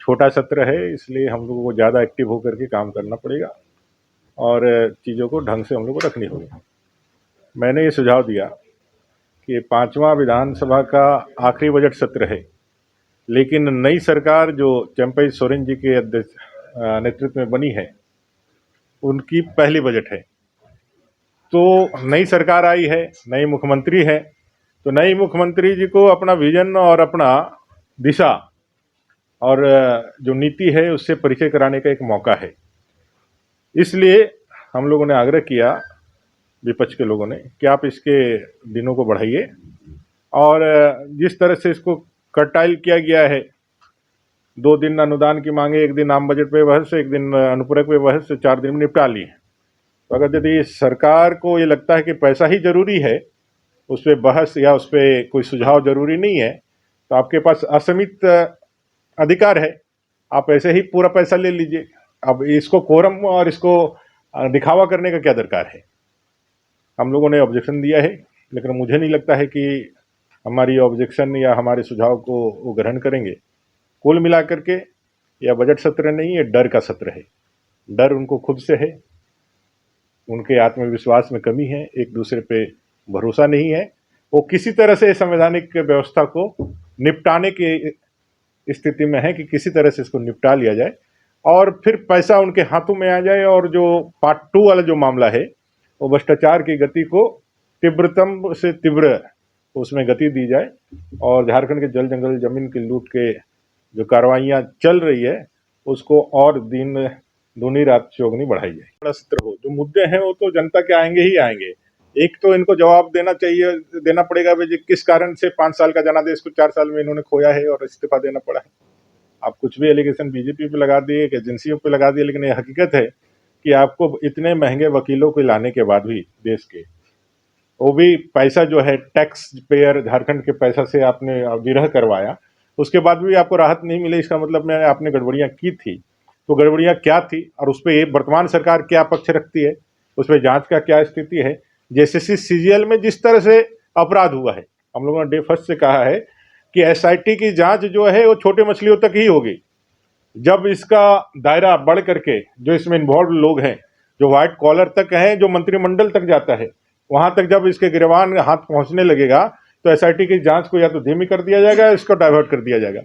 छोटा सत्र है, इसलिए हम लोगों को ज़्यादा एक्टिव होकर के काम करना पड़ेगा और चीज़ों को ढंग से हम लोग को रखनी होगी। मैंने ये सुझाव दिया कि 5वां विधानसभा का आखिरी बजट सत्र है, लेकिन नई सरकार जो चंपई सोरेन जी के नेतृत्व में बनी है, उनकी पहली बजट है। तो नई सरकार आई है, नई मुख्यमंत्री है, तो नई मुख्यमंत्री जी को अपना विजन और अपना दिशा और जो नीति है उससे परिचय कराने का एक मौका है। इसलिए हम लोगों ने आग्रह किया, विपक्ष के लोगों ने, कि आप इसके दिनों को बढ़ाइए और जिस तरह से इसको कर्टाइल किया गया है, 2 दिन अनुदान की मांगे, 1 दिन आम बजट पे बहस, 1 दिन अनुपूरक पे बहस, 4 दिन में निपटा ली है। तो अगर यदि सरकार को ये लगता है कि पैसा ही जरूरी है, उस पर बहस या उस पर कोई सुझाव जरूरी नहीं है, तो आपके पास असीमित अधिकार है, आप ऐसे ही पूरा पैसा ले लीजिए। अब इसको कोरम और इसको दिखावा करने का क्या दरकार है। हम लोगों ने ऑब्जेक्शन दिया है, लेकिन मुझे नहीं लगता है कि हमारी ऑब्जेक्शन या हमारे सुझाव को वो ग्रहण करेंगे। कुल मिलाकर के यह बजट सत्र नहीं, ये डर का सत्र है। डर उनको खुद से है, उनके आत्मविश्वास में कमी है, एक दूसरे पे भरोसा नहीं है। वो किसी तरह से संवैधानिक व्यवस्था को निपटाने की स्थिति में है कि किसी तरह से इसको निपटा लिया जाए और फिर पैसा उनके हाथों में आ जाए और जो पार्ट 2 वाला जो मामला है, वो भ्रष्टाचार की गति को तीव्रतम से तीव्र उसमें गति दी जाए और झारखंड के जल जंगल जमीन की लूट के जो कार्रवाइयाँ चल रही है उसको और दिन दूनी रात चौगनी बढ़ाई जाए। बड़ा सत्र हो, जो मुद्दे हैं वो तो जनता के आएंगे ही आएंगे। एक तो इनको जवाब देना पड़ेगा भाई किस कारण से 5 साल का जनादेश को 4 साल में इन्होंने खोया है और इस्तीफा देना पड़ा है। आप कुछ भी एलिगेशन बीजेपी पे लगा दिए, एजेंसियों पे लगा दिए, लेकिन ये हकीकत है कि आपको इतने महंगे वकीलों को लाने के बाद भी देश के, वो भी पैसा जो है टैक्स पेयर झारखंड के पैसा से आपने विरह करवाया, उसके बाद भी आपको राहत नहीं मिली। इसका मतलब में आपने गड़बड़ियाँ की थी, तो गड़बड़ियाँ क्या थी और उस पर वर्तमान सरकार क्या पक्ष रखती है, उस पर जांच का क्या स्थिति है। जेसीसी सीजीएल में जिस तरह से अपराध हुआ है, हम लोगों ने डे फर्स्ट से कहा है कि एसआईटी की जांच जो है वो छोटे मछलियों तक ही होगी। जब इसका दायरा बढ़ करके जो इसमें इन्वॉल्व लोग हैं, जो व्हाइट कॉलर तक हैं, जो मंत्रिमंडल तक जाता है, वहां तक जब इसके गिरवान हाथ पहुंचने लगेगा तो एसआईटी की जांच को या तो धीमी कर दिया जाएगा, इसको डाइवर्ट कर दिया जाएगा।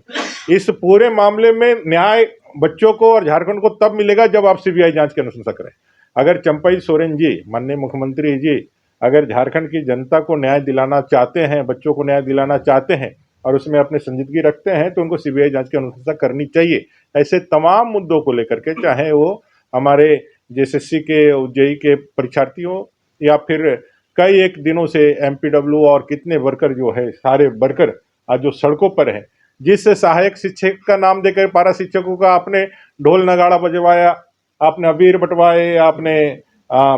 इस पूरे मामले में न्याय बच्चों को और झारखंड को तब मिलेगा जब आप सीबीआई जांच की अनुशंसा करें। अगर चंपई सोरेन जी, माननीय मुख्यमंत्री जी, अगर झारखंड की जनता को न्याय दिलाना चाहते हैं, बच्चों को न्याय दिलाना चाहते हैं और उसमें अपनी संजीदगी रखते हैं, तो उनको सीबीआई जांच की अनुशंसा करनी चाहिए। ऐसे तमाम मुद्दों को लेकर के, चाहे वो हमारे जेएसएससी के जेईई के परीक्षार्थियों या फिर कई एक दिनों से एमपीडब्ल्यू और कितने वर्कर जो है, सारे वर्कर आज जो सड़कों पर हैं, जिस सहायक शिक्षक का नाम देकर पारा शिक्षकों का आपने ढोल नगाड़ा बजवाया, आपने अबीर बंटवाए, आपने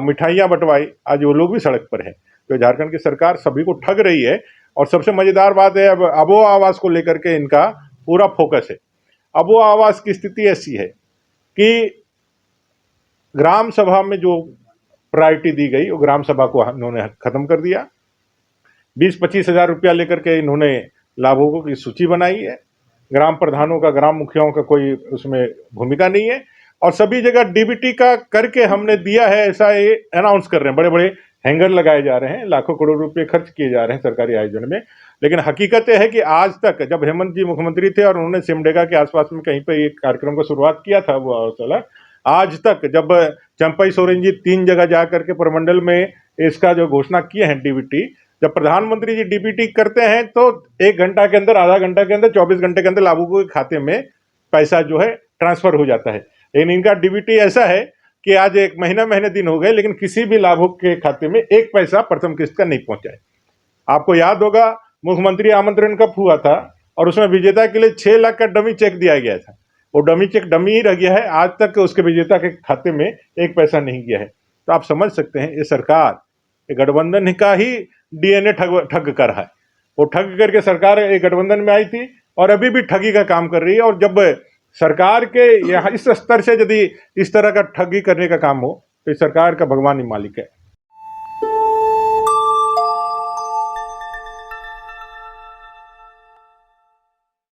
मिठाइयाँ बंटवाई, आज वो लोग भी सड़क पर हैं। तो झारखंड की सरकार सभी को ठग रही है। और सबसे मजेदार बात है, अब अबो आवास को लेकर के इनका पूरा फोकस है। अबो आवास की स्थिति ऐसी है कि ग्राम सभा में जो प्रायोरिटी दी गई, वो ग्राम सभा को इन्होंने खत्म कर दिया। 20-25 हजार रुपया लेकर के इन्होंने लाभुकों की सूची बनाई है। ग्राम प्रधानों का, ग्राम मुखियाओं का कोई उसमें भूमिका नहीं है और सभी जगह डीबीटी का करके हमने दिया है ऐसा ये अनाउंस कर रहे हैं। बड़े बड़े हैंगर लगाए जा रहे हैं, लाखों करोड़ रुपए खर्च किए जा रहे हैं सरकारी आयोजन में। लेकिन हकीकत यह है कि आज तक, जब हेमंत जी मुख्यमंत्री थे और उन्होंने सिमडेगा के आसपास में कहीं पर एक कार्यक्रम का शुरुआत किया था, वो चला, आज तक जब चंपई सोरेन जी 3 जगह जा करके प्रमंडल में इसका जो घोषणा किए हैं डीबीटी, जब प्रधानमंत्री जी डीबीटी करते हैं तो 1 घंटा के अंदर, आधा घंटा के अंदर, 24 घंटे के अंदर लाभुकों के खाते में पैसा जो है ट्रांसफर हो जाता है। लेकिन इनका डीबीटी ऐसा है कि आज 1 महीने दिन हो गए, लेकिन किसी भी लाभुक के खाते में 1 पैसा प्रथम किस्त का नहीं पहुंचा है। आपको याद होगा मुख्यमंत्री आमंत्रण कब हुआ था और उसमें विजेता के लिए 6 लाख का डमी चेक दिया गया था। वो डमी चेक डमी ही रह गया है, आज तक उसके विजेता के खाते में 1 पैसा नहीं गया है। तो आप समझ सकते हैं ये सरकार, ये गठबंधन का ही डीएनए ठग कर रहा है। वो ठग करके सरकार एक गठबंधन में आई थी और अभी भी ठगी का काम कर रही है। और जब सरकार के यहाँ इस स्तर से यदि इस तरह का ठगी करने का काम हो, तो सरकार का भगवान ही मालिक है।